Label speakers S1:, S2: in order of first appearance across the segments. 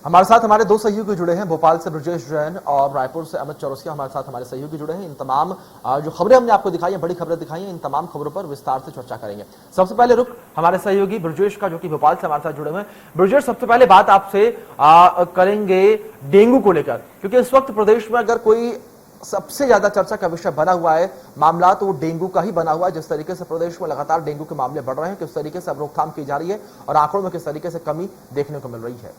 S1: हमारे साथ हमारे दो सहयोगी जुड़े हैं, भोपाल से ब्रजेश जैन और रायपुर से अमित चौरसिया हमारे साथ हमारे सहयोगी जुड़े हैं। इन तमाम जो खबरें हमने आपको दिखाई हैं, बड़ी खबरें दिखाई हैं, इन तमाम खबरों पर विस्तार से चर्चा करेंगे। सबसे पहले रुख हमारे सहयोगी ब्रजेश का, जो कि भोपाल से हमारे साथ जुड़े हुए हैं। ब्रजेश, सबसे पहले बात आपसे करेंगे डेंगू को लेकर, क्योंकि इस वक्त प्रदेश में अगर कोई सबसे ज्यादा चर्चा का विषय बना हुआ है मामला, तो वो डेंगू का ही बना हुआ है। जिस तरीके से प्रदेश में लगातार डेंगू के मामले बढ़ रहे हैं, किस तरीके से अब रोकथाम की जा रही है और आंकड़ों में किस तरीके से कमी देखने को मिल रही है।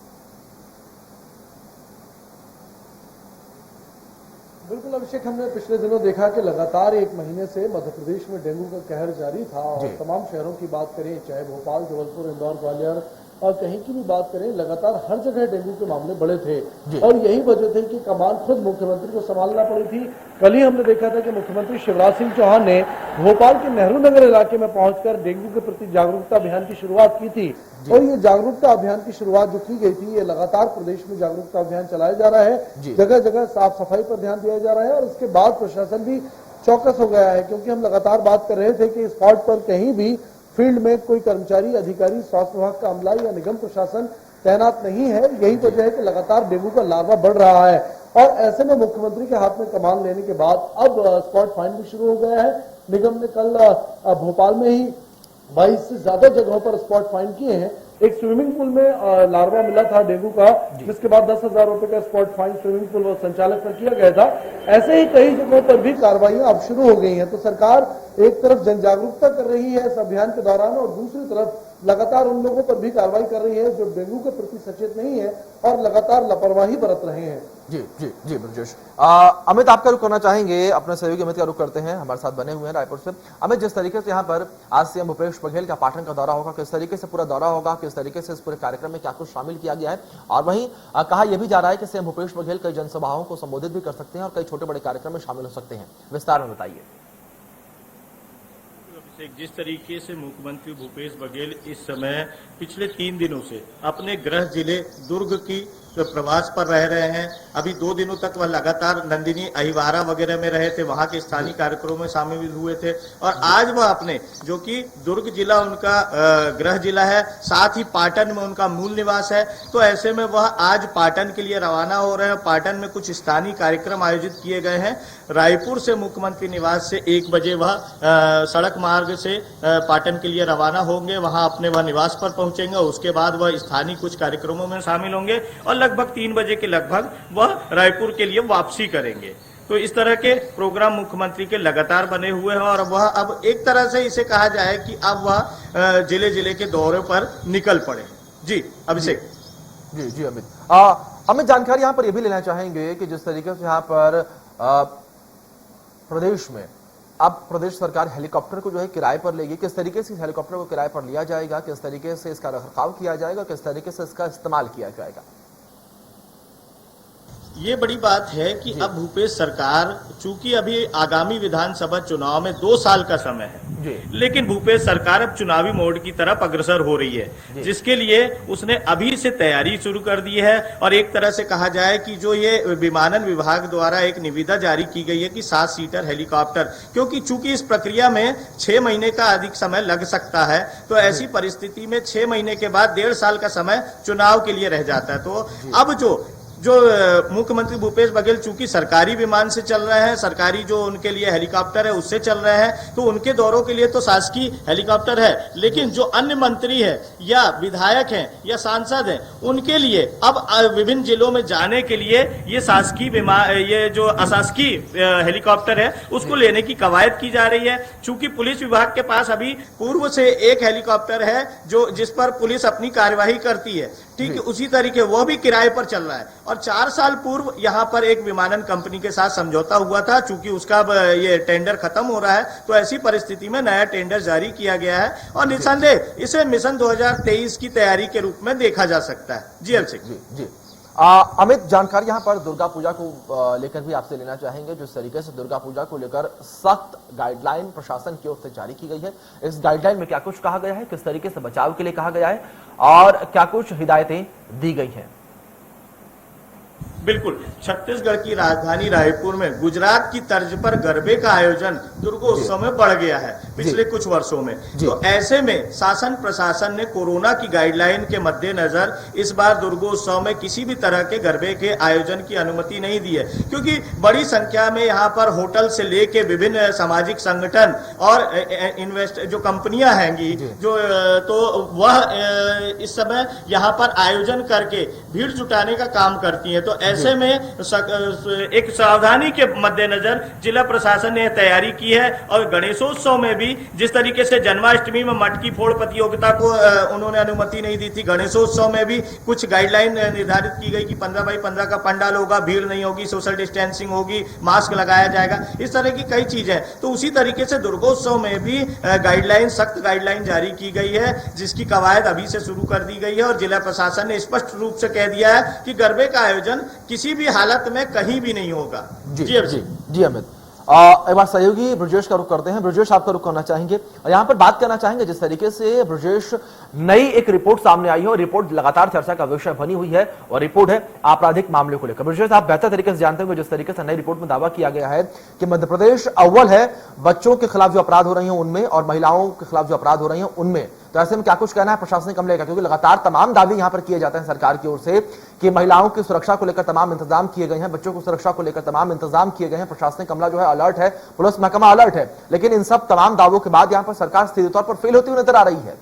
S2: बिल्कुल अभिषेक, हमने पिछले दिनों देखा कि लगातार एक महीने से मध्य प्रदेश में डेंगू का कहर जारी था और तमाम शहरों की बात करें, चाहे भोपाल, जबलपुर, इंदौर, ग्वालियर और कहीं की भी बात करें, लगातार हर जगह डेंगू के मामले बढ़े थे और यही वजह थी कि कमान खुद मुख्यमंत्री को संभालना पड़ी थी। कल ही हमने देखा था कि मुख्यमंत्री शिवराज सिंह चौहान ने भोपाल के नेहरू नगर इलाके में पहुंचकर डेंगू के प्रति जागरूकता अभियान की शुरुआत की थी और ये जागरूकता अभियान की शुरुआत जो की गई थी, ये लगातार प्रदेश में जागरूकता अभियान चलाया जा रहा है। जगह जगह साफ सफाई पर ध्यान दिया जा रहा है और इसके बाद प्रशासन भी चौकस हो गया है, क्योंकि हम लगातार बात कर रहे थे कि स्पॉट पर कहीं भी फील्ड में कोई कर्मचारी, अधिकारी, स्वास्थ्य विभाग का अमला या निगम प्रशासन तैनात नहीं है। यही वजह है कि लगातार डेंगू का लार्वा बढ़ रहा है और ऐसे में मुख्यमंत्री के हाथ में कमान लेने के बाद अब स्पॉट फाइंड भी शुरू हो गया है। निगम ने कल भोपाल में ही 22 से ज्यादा जगहों पर स्पॉट फाइंड किए हैं। एक स्विमिंग पूल में लार्वा मिला था डेंगू का, जिसके बाद 10,000 रुपए का स्पॉट फाइन स्विमिंग पूल संचालक पर किया गया था। ऐसे ही कई जगहों पर भी कार्रवाइयां अब शुरू हो गई हैं। तो सरकार एक तरफ जन जागरूकता कर रही है इस अभियान के दौरान और दूसरी तरफ लगातार उन लोगों पर भी कार्रवाई कर रही है जो डेंगू के प्रति सचेत नहीं है और लगातार लापरवाही बरत रहे हैं।
S1: जी जी जी ब्रजेश। अमित, आपका रुख करना चाहेंगे, अपने सहयोगी अमित का रुख करते हैं, हमारे साथ बने हुए हैं रायपुर से। अमित, जिस तरीके से यहाँ पर आज सीएम भूपेश बघेल का पाटन का दौरा होगा, किस तरीके से पूरा दौरा होगा, किस तरीके से इस पूरे कार्यक्रम में क्या कुछ शामिल किया गया है, और वहीं कहा यह भी जा रहा है कि सीएम भूपेश बघेल कई जनसभाओं को संबोधित भी कर सकते हैं और कई छोटे बड़े कार्यक्रम में शामिल हो सकते हैं, विस्तार में बताइए।
S3: जिस तरीके से मुख्यमंत्री भूपेश बघेल इस समय पिछले 3 दिनों से अपने गृह जिले दुर्ग की प्रवास पर रह रहे हैं। अभी 2 दिनों तक वह लगातार नंदिनी, अहिवारा वगैरह में रहे थे, वहां के स्थानीय कार्यक्रमों में शामिल हुए थे और आज वह अपने, जो कि दुर्ग जिला उनका गृह जिला है, साथ ही पाटन में उनका मूल निवास है, तो ऐसे में वह आज पाटन के लिए रवाना हो रहे हैं। पाटन में कुछ स्थानीय कार्यक्रम आयोजित किए गए हैं। रायपुर से मुख्यमंत्री निवास से 1 बजे वह सड़क मार्ग से पाटन के लिए रवाना होंगे, वहां अपने वह निवास पर पहुंचेंगे। उसके बाद वह स्थानीय कुछ कार्यक्रमों में शामिल होंगे और लगभग 3 बजे के लगभग वह रायपुर के लिए वापसी करेंगे। तो इस तरह के प्रोग्राम मुख्यमंत्री के लगातार बने हुए हैं और वह अब एक तरह से इसे कहा जाए कि अब वह जिले जिले के दौरे पर निकल पड़े। जी अभिषेक।
S1: जी जी अमित। अमित, जानकारी यहाँ पर यह भी लेना चाहेंगे कि जिस तरीके से यहाँ पर प्रदेश में अब प्रदेश सरकार हेलीकॉप्टर को जो है किराए पर लेगी, किस तरीके से हेलीकॉप्टर को किराए पर लिया जाएगा, किस तरीके से इसका रखरखाव किया जाएगा, किस तरीके से इसका इस्तेमाल किया जाएगा।
S3: ये बड़ी बात है कि अब भूपेश सरकार, चूंकि अभी आगामी विधानसभा चुनाव में 2 साल का समय है, लेकिन भूपेश सरकार अब चुनावी मोड की तरफ अग्रसर हो रही है, जिसके लिए उसने अभी से तैयारी शुरू कर दी है। और एक तरह से कहा जाए कि जो ये विमानन विभाग द्वारा एक निविदा जारी की गई है कि 7 सीटर हेलीकॉप्टर, क्योंकि चूंकि इस प्रक्रिया में 6 महीने का अधिक समय लग सकता है, तो ऐसी परिस्थिति में 6 महीने के बाद 1.5 साल का समय चुनाव के लिए रह जाता है। तो अब जो मुख्यमंत्री भूपेश बघेल चूंकि सरकारी विमान से चल रहे हैं, सरकारी जो उनके लिए हेलीकॉप्टर है उससे चल रहे हैं, तो उनके दौरों के लिए तो शासकीय हेलीकॉप्टर है, लेकिन जो अन्य मंत्री है या विधायक हैं या सांसद हैं, उनके लिए अब विभिन्न जिलों में जाने के लिए ये शासकीय विमान, ये जो अशासकीय हेलीकॉप्टर है उसको लेने की कवायद की जा रही है। चूंकि पुलिस विभाग के पास अभी पूर्व से एक हेलीकॉप्टर है जो जिस पर पुलिस अपनी कार्यवाही करती है, ठीक है, उसी तरीके वह भी किराए पर चल रहा है। और 4 साल पूर्व यहाँ पर एक विमानन कंपनी के साथ समझौता हुआ था, चूंकि उसका ये टेंडर खत्म हो रहा है, तो ऐसी परिस्थिति में नया टेंडर जारी किया गया है और निसंदेह इसे मिशन 2023 की तैयारी के रूप में देखा जा सकता है। जी अभिषेक।
S1: जी अमित, जानकारी यहाँ पर दुर्गा पूजा को लेकर भी आपसे लेना चाहेंगे। जिस तरीके से दुर्गा पूजा को लेकर सख्त गाइडलाइन प्रशासन की ओर से जारी की गई है, इस गाइडलाइन में क्या कुछ कहा गया है, किस तरीके से बचाव के लिए कहा गया है और क्या कुछ हिदायतें दी गई हैं?
S3: बिल्कुल, छत्तीसगढ़ की राजधानी रायपुर में गुजरात की तर्ज पर गरबे का आयोजन दुर्गोत्सव में बढ़ गया है। पिछले कुछ वर्षों में। तो ऐसे में शासन प्रशासन ने कोरोना की गाइडलाइन के मद्देनजर इस बार दुर्गोत्सव में किसी भी तरह के गरबे के आयोजन की अनुमति नहीं दी है, क्योंकि बड़ी संख्या में यहाँ पर होटल से लेके विभिन्न सामाजिक संगठन और इन्वेस्ट जो कंपनियां हैंगी जो तो वह इस समय यहाँ पर आयोजन करके भीड़ जुटाने का काम करती हैं। तो ऐसे में एक सावधानी के मद्देनजर जिला प्रशासन ने तैयारी की है और गणेशोत्सव में भी जिस तरीके से जन्माष्टमी में मटकी फोड़ प्रतियोगिता को उन्होंने अनुमति नहीं दी थी, गणेशोत्सव में भी कुछ गाइडलाइन निर्धारित की गई कि 15 बाई 15 का पंडाल होगा, भीड़ नहीं होगी, सोशल डिस्टेंसिंग होगी, मास्क लगाया जाएगा, इस तरह की कई चीजें। तो उसी तरीके से दुर्गोत्सव में भी गाइडलाइन, सख्त गाइडलाइन जारी की गई है, जिसकी कवायद अभी से शुरू कर दी गई है और जिला प्रशासन ने स्पष्ट रूप से कह दिया है कि गरबे का आयोजन किसी भी हालत में कहीं भी नहीं होगा।
S1: जी अमित, एक बार सहयोगी ब्रजेश का रुख करते हैं। ब्रजेश, आपका रुख करना चाहेंगे और यहाँ पर बात करना चाहेंगे जिस तरीके से ब्रजेश नई एक रिपोर्ट सामने आई है और रिपोर्ट लगातार चर्चा का विषय बनी हुई है और रिपोर्ट है आपराधिक मामले को लेकर। ब्रजेश, आप बेहतर तरीके से जानते होंगे जिस तरीके से नई रिपोर्ट में दावा किया गया है कि मध्य प्रदेश अव्वल है बच्चों के खिलाफ जो अपराध हो रहे हैं उनमें और महिलाओं के खिलाफ जो अपराध हो रहे हैं उनमें। तो ऐसे में क्या कुछ कहना है प्रशासनिक अमले का, क्योंकि लगातार तमाम दावे यहां पर किए जाते हैं सरकार की ओर से कि महिलाओं की सुरक्षा को लेकर तमाम इंतजाम किए गए हैं, बच्चों की सुरक्षा को लेकर तमाम इंतजाम किए गए हैं, प्रशासनिक अमला जो है अलर्ट है, पुलिस महकमा अलर्ट है, लेकिन इन सब तमाम दावों के बाद यहां पर सरकार सीधे तौर पर फेल होती हुई नजर आ रही है।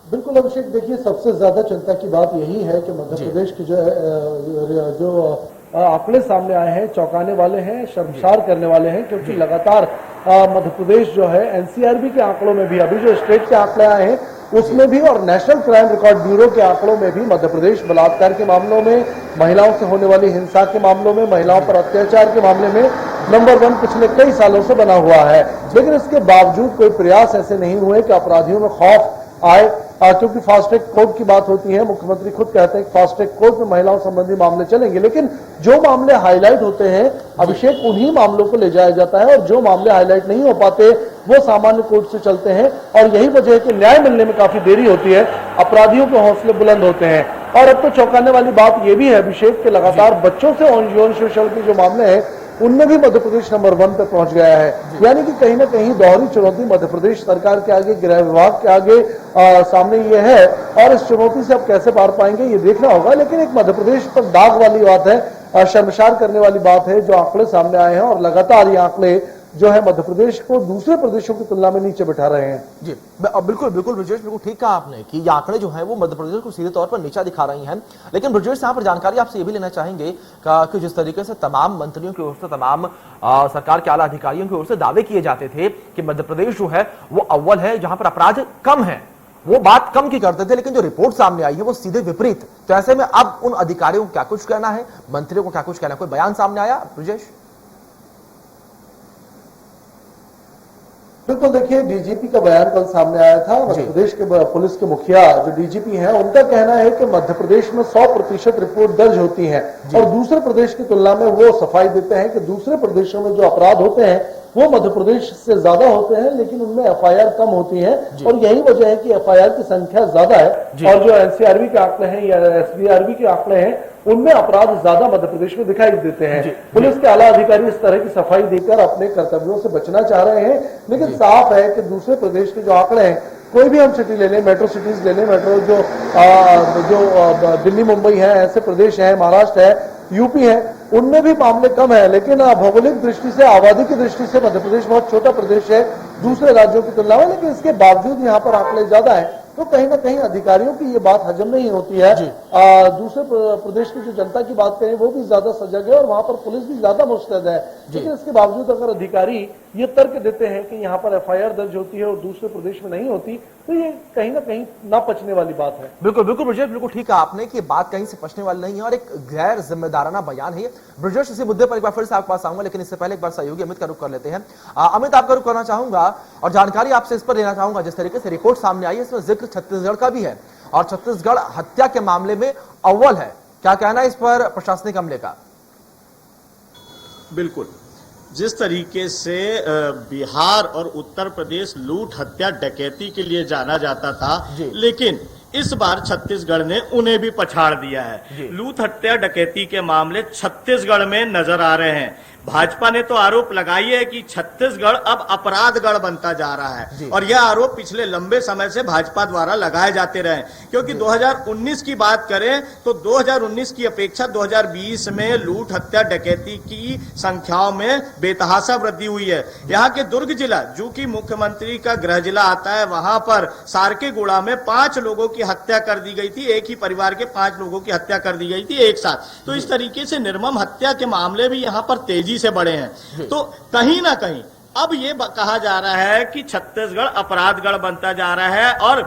S2: बिल्कुल अभिषेक, देखिए सबसे ज्यादा चिंता की बात यही है कि मध्य प्रदेश की जो आंकड़े सामने आए हैं चौंकाने वाले हैं, शर्मसार करने वाले हैं, क्योंकि लगातार मध्य प्रदेश जो है एनसीआरबी के आंकड़ों में भी, अभी जो स्टेट के आंकड़े आए हैं उसमें भी और नेशनल क्राइम रिकॉर्ड ब्यूरो के आंकड़ों में भी मध्य प्रदेश बलात्कार के मामलों में, महिलाओं से होने वाली हिंसा के मामलों में, महिलाओं पर अत्याचार के मामले में नंबर 1 पिछले कई सालों से बना हुआ है। लेकिन इसके बावजूद कोई प्रयास ऐसे नहीं हुए कि अपराधियों में खौफ आए, क्योंकि फास्ट ट्रैक कोर्ट की बात होती है, मुख्यमंत्री खुद कहते हैं कि फास्ट ट्रैक कोर्ट में महिलाओं संबंधी मामले चलेंगे, लेकिन जो मामले हाईलाइट होते हैं अभिषेक उन्हीं मामलों को ले जाया जाता है और जो मामले हाईलाइट नहीं हो पाते वो सामान्य कोर्ट से चलते हैं और यही वजह है कि न्याय मिलने में काफी देरी होती है, अपराधियों के हौसले बुलंद होते हैं। और अब तो चौंकाने वाली बात यह भी है अभिषेक के लगातार बच्चों से यौन शोषण के जो मामले हैं उनमें भी मध्य प्रदेश नंबर 1 पे पहुंच गया है। यानी कि कहीं ना कहीं दोहरी चुनौती मध्य प्रदेश सरकार के आगे, गृह विभाग के आगे सामने ये है और इस चुनौती से अब कैसे पार पाएंगे ये देखना होगा। लेकिन एक मध्य प्रदेश पर दाग वाली बात है, शर्मसार करने वाली बात है जो आंकड़े सामने आए हैं और लगातार ये आंकड़े जो है मध्य प्रदेश को दूसरे प्रदेशों की तुलना में नीचे बिठा रहे हैं। जी
S1: बिल्कुल बिल्कुल ब्रजेश, बिल्कुल ठीक कहा आपने कि ये आंकड़े जो हैं वो मध्य प्रदेश को सीधे तौर पर नीचा दिखा रही हैं। लेकिन ब्रजेश, यहाँ पर जानकारी आपसे ये भी लेना चाहेंगे कि जिस तरीके से तमाम मंत्रियों की ओर से, तमाम सरकार के आला अधिकारियों की ओर से दावे किए जाते थे कि मध्य प्रदेश जो है वो अव्वल है, जहां पर अपराध कम है, वो बात कम की करते थे, लेकिन जो रिपोर्ट सामने आई है वो सीधे विपरीत। तो ऐसे में अब उन अधिकारियों को क्या कुछ कहना है, मंत्रियों को क्या कुछ कहना है, कोई बयान सामने आया ब्रजेश?
S2: बिल्कुल, देखिए डीजीपी का बयान कल सामने आया था। मध्य प्रदेश के पुलिस के मुखिया जो डीजीपी हैं उनका कहना है कि मध्य प्रदेश में 100% रिपोर्ट दर्ज होती है और दूसरे प्रदेश की तुलना में वो सफाई देते हैं कि दूसरे प्रदेशों में जो अपराध होते हैं वो मध्य प्रदेश से ज्यादा होते हैं, लेकिन उनमें एफआईआर कम होती है और यही वजह है कि एफआईआर की संख्या ज्यादा है और जो एनसीआरबी के आंकड़े हैं या एसबीआरबी के आंकड़े हैं उनमें अपराध ज्यादा मध्य प्रदेश में दिखाई देते हैं। पुलिस के आला अधिकारी इस तरह की सफाई देकर अपने कर्तव्यों से बचना चाह रहे हैं, लेकिन साफ है कि दूसरे प्रदेश के जो आंकड़े हैं, कोई भी हम सिटी ले लें, मेट्रो सिटीज ले लें, मेट्रो जो दिल्ली मुंबई है, ऐसे प्रदेश है, महाराष्ट्र है, यूपी है, उनमें भी मामले कम है। लेकिन भौगोलिक दृष्टि से, आबादी की दृष्टि से मध्य प्रदेश बहुत छोटा प्रदेश है दूसरे राज्यों की तुलना में, लेकिन इसके बावजूद यहाँ पर आंकड़े ज्यादा है। तो कहीं ना कहीं अधिकारियों की ये बात हजम नहीं होती है। दूसरे प्रदेश की जो जनता की बात करें वो भी ज्यादा सजग है और वहां पर पुलिस भी ज्यादा मुस्तैद है, लेकिन इसके बावजूद अगर अधिकारी ये तर्क देते हैं कि यहाँ पर एफआईआर दर्ज होती है और दूसरे प्रदेश में नहीं होती, तो ये कहीं ना कहीं ना पचने वाली बात है।
S1: बिल्कुल बिल्कुल ब्रजेश, बिल्कुल ठीक है आपने कि बात कहीं से पचने वाली नहीं है और एक गैर जिम्मेदाराना बयान है। ब्रजेश, इसी मुद्दे पर एक बार फिर से आपके पास आऊंगा, लेकिन इससे पहले एक बार सहयोगी अमित का रुख कर लेते हैं। अमित, आपका रुख करना चाहूंगा और जानकारी आपसे इस पर लेना चाहूंगा। जिस तरीके से रिपोर्ट सामने आई है इसमें जिक्र छत्तीसगढ़ का भी है और छत्तीसगढ़ हत्या के मामले में अव्वल है, क्या कहना है इस पर प्रशासनिक अमले का?
S3: बिल्कुल, जिस तरीके से बिहार और उत्तर प्रदेश लूट, हत्या, डकैती के लिए जाना जाता था, लेकिन इस बार छत्तीसगढ़ ने उन्हें भी पछाड़ दिया है। लूट, हत्या, डकैती के मामले छत्तीसगढ़ में नजर आ रहे हैं। भाजपा ने तो आरोप लगाई है कि छत्तीसगढ़ अब अपराधगढ़ बनता जा रहा है और यह आरोप पिछले लंबे समय से भाजपा द्वारा लगाए जाते रहे, क्योंकि 2019 की बात करें तो 2019 की अपेक्षा 2020 में लूट, हत्या, डकैती की संख्याओं में बेतहाशा वृद्धि हुई है। यहाँ के दुर्ग जिला, जो कि मुख्यमंत्री का गृह जिला आता है, वहां पर सारकेगुड़ा में 5 लोगों की हत्या कर दी गई थी। एक ही परिवार के 5 लोगों की हत्या कर दी गई थी एक साथ। तो इस तरीके से निर्मम हत्या के मामले भी यहाँ पर तेजी से बढ़े हैं। तो कहीं ना कहीं अब ये कहा जा रहा है कि छत्तीसगढ़ अपराधगढ़ बनता जा रहा है और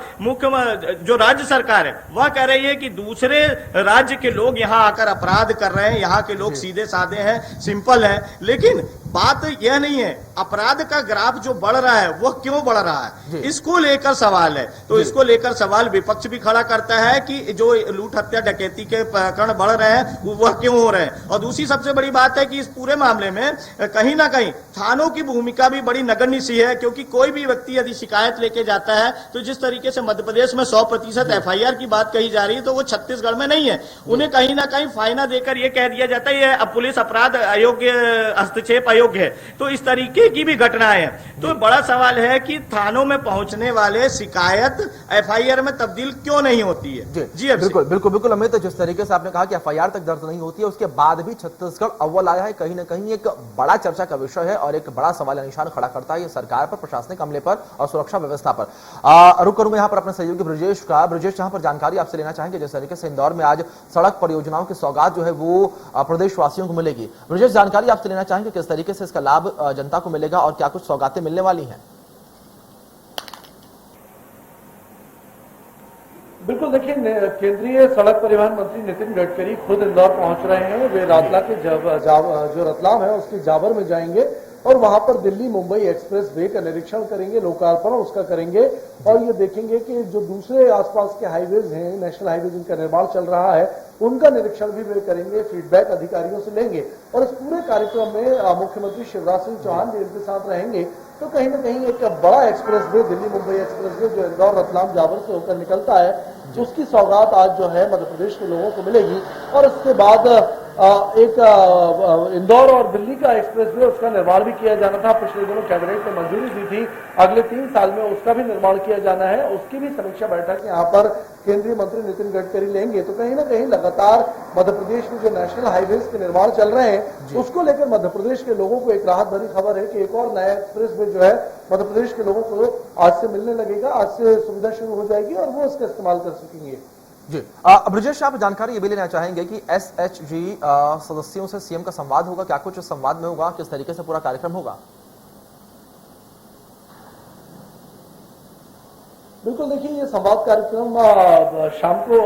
S3: जो राज्य सरकार है वह कह रही है कि दूसरे राज्य के लोग यहाँ आकर अपराध कर रहे हैं, यहाँ के लोग सीधे साधे हैं, सिंपल हैं। लेकिन बात यह नहीं है, अपराध का ग्राफ जो बढ़ रहा है वह क्यों बढ़ रहा है, इसको लेकर सवाल है। तो इसको लेकर सवाल विपक्ष भी खड़ा करता है कि जो लूट, हत्या, डकैती के प्रकरण बढ़ रहे हैं वह क्यों हो रहे हैं। और दूसरी सबसे बड़ी बात है कि इस पूरे मामले में कहीं ना कहीं थानों की भूमिका भी बड़ी नगण्य सी है, क्योंकि कोई भी व्यक्ति यदि शिकायत लेके जाता है तो जिस तरीके से मध्य प्रदेश में 100% FIR की बात कही जा रही है, तो वो छत्तीसगढ़ में नहीं है। उन्हें कहीं ना कहीं फाइना देकर यह कह दिया जाता है ये पुलिस अपराध अयोग्य, हस्तक्षेप अयोग्य है। तो इस तरीके की भी घटनाएं हैं। तो बड़ा सवाल है कि थानों में पहुंचने वाले शिकायत FIR में तब्दील क्यों नहीं होती है। जी
S1: बिल्कुल अमित, जिस तरीके से आपने कहा कि FIR तक दर्ज नहीं होती है, उसके बाद भी छत्तीसगढ़ अव्वल आया है, कहीं ना कहीं एक बड़ा चर्चा का विषय है और एक बड़ा सवाल निशान खड़ा करता है ये सरकार पर, प्रशासनिक अमले पर और सुरक्षा व्यवस्था पर। रुक करूंगा यहाँ पर अपने सहयोगी ब्रजेश का। ब्रजेश, यहाँ पर जानकारी आपसे लेना चाहेंगे जिस तरीके से इंदौर में आज सड़क परियोजनाओं की सौगात जो है वो प्रदेशवासियों को मिलेगी। ब्रजेश, जानकारी आपसे लेना चाहेंगे किस तरीके से इसका लाभ जनता को मिलेगा और क्या कुछ सौगातें मिलने वाली हैं।
S2: बिल्कुल, देखिए, केंद्रीय सड़क परिवहन मंत्री नितिन गडकरी खुद इंदौर पहुंच रहे हैं। वे रातला के जो रतलाम है उसकी जाबर में जाएंगे और वहां पर दिल्ली मुंबई एक्सप्रेस वे का निरीक्षण करेंगे, लोकार्पण उसका करेंगे और ये देखेंगे कि जो दूसरे आसपास के हाईवेज हैं, नेशनल हाईवे जिनका निर्माण चल रहा है, उनका निरीक्षण भी वे करेंगे, फीडबैक अधिकारियों से लेंगे। और इस पूरे कार्यक्रम में मुख्यमंत्री शिवराज सिंह चौहान भी इनके साथ रहेंगे। तो कहीं ना कहीं एक बड़ा express way, Delhi Mumbai express way जो इंदौर, रतलाम, जाबर से होकर निकलता है, उसकी सौगात आज जो है मध्य प्रदेश के लोगों को मिलेगी। और इसके बाद एक इंदौर और दिल्ली का एक्सप्रेस वे, उसका निर्माण भी किया जाना था। पिछले दिनों कैबिनेट ने मंजूरी दी थी, अगले 3 साल में उसका भी निर्माण किया जाना है। उसकी भी समीक्षा बैठक यहाँ पर केंद्रीय मंत्री नितिन गडकरी लेंगे। तो कहीं ना कहीं लगातार मध्य प्रदेश में जो नेशनल हाईवेज के निर्माण चल रहे हैं उसको लेकर मध्य प्रदेश के लोगों को एक राहत भरी खबर है कि एक और नया एक्सप्रेस वे जो है मध्य प्रदेश के लोगों को आज से मिलने लगेगा। आज से सुविधा शुरू हो जाएगी और वो इसका इस्तेमाल कर सकेंगे।
S1: जी, ब्रजेश, आप जानकारी ये भी लेना चाहेंगे कि SHG सदस्यों से सीएम का संवाद होगा, क्या कुछ संवाद में होगा, किस तरीके से पूरा कार्यक्रम होगा?
S2: बिल्कुल, देखिए, ये संवाद कार्यक्रम शाम को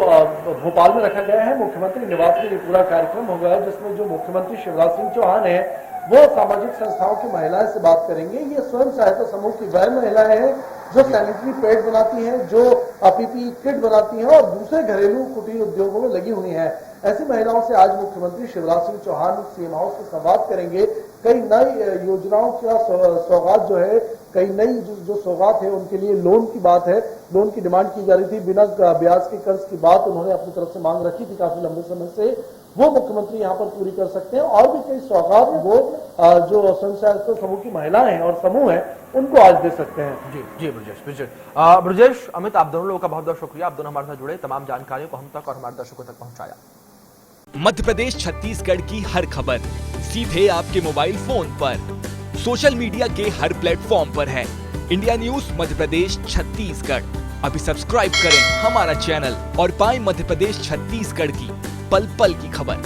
S2: भोपाल में रखा गया है। मुख्यमंत्री निवास में ये पूरा कार्यक्रम होगा जिसमें जो मुख्यमंत्री शिवराज सिंह चौहान है वो सामाजिक संस्थाओं की महिलाएं से बात करेंगे। ये स्वयं सहायता समूह की वह महिलाएं हैं जो सैनिटरी पैड बनाती हैं, जो PPE किट बनाती हैं और दूसरे घरेलू कुटीर उद्योगों में लगी हुई हैं। ऐसी महिलाओं से आज मुख्यमंत्री शिवराज सिंह चौहान सीएम हाउस में संवाद करेंगे। कई नई योजनाओं का सौगात जो है, कई नई जो सौगात है उनके लिए लोन की बात है, लोन की डिमांड की जा रही थी, बिना ब्याज के कर्ज की बात उन्होंने अपनी तरफ से मांग रखी थी काफी लंबे समय से, वो मुख्यमंत्री यहाँ पर पूरी कर सकते हैं। और भी कई सौगात वो जो स्वयं सहायता समूह की महिलाएं हैं और समूह है उनको आज दे सकते हैं।
S1: जी ब्रजेश, अमित, आप दोनों लोगों का बहुत बहुत शुक्रिया। आप दोनों हमारे साथ जुड़े, तमाम जानकारियों को हम तक और हमारे दर्शकों तक पहुंचाया।
S4: मध्य प्रदेश छत्तीसगढ़ की हर खबर सीधे आपके मोबाइल फोन पर, सोशल मीडिया के हर प्लेटफॉर्म पर है। इंडिया न्यूज मध्य प्रदेश छत्तीसगढ़, अभी सब्सक्राइब करें हमारा चैनल और पाएं मध्य प्रदेश छत्तीसगढ़ की पल पल की खबर।